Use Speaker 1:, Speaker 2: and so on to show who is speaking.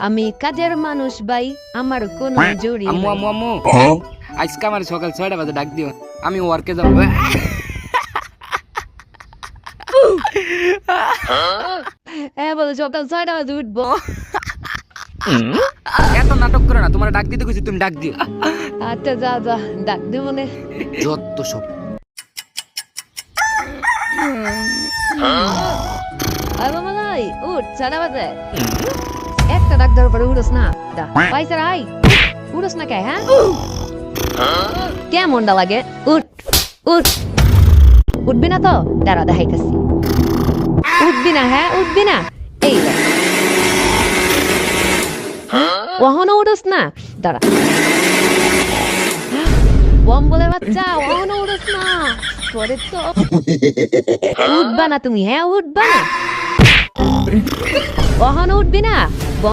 Speaker 1: আমি কাজের মানুষ ভাই, আমার কোনো জড়ি
Speaker 2: আম্মু
Speaker 1: নাই।
Speaker 2: আম্মু আম্মু আজকে আমার সকাল 6টা বাজে ডাক দিও, আমি ওয়ার্কে যাবো।
Speaker 1: হ্যাঁ বলো, সকাল 6টা বাজে উঠবো।
Speaker 2: এত নাটক করে না, তোমার ডাক দিতে কইছি, তুমি ডাক দিও।
Speaker 1: আচ্ছা যা যা, ডাক দেব মনে।
Speaker 2: যত সব
Speaker 1: আরে মামা নাই, উঠ, 6টা বাজে। একটা ডাক দেওয়ার পরে উঠোস না। পয়সা আই, উঠোস না কে? হ্যাঁ কেমনটা লাগে? উঠ উঠ, উঠবি না তো? দাঁড়া দেখাইতেছি। উঠবি না? হ্যাঁ উঠবি না? এই দেখ, ওহনো উঠোস না? দাঁড়া, বম বলে বাচ্চা, ওহনো উঠোস না, পরে তো উঠবা না তুমি। হ্যাঁ উঠবা না, ওহনো উঠবি না?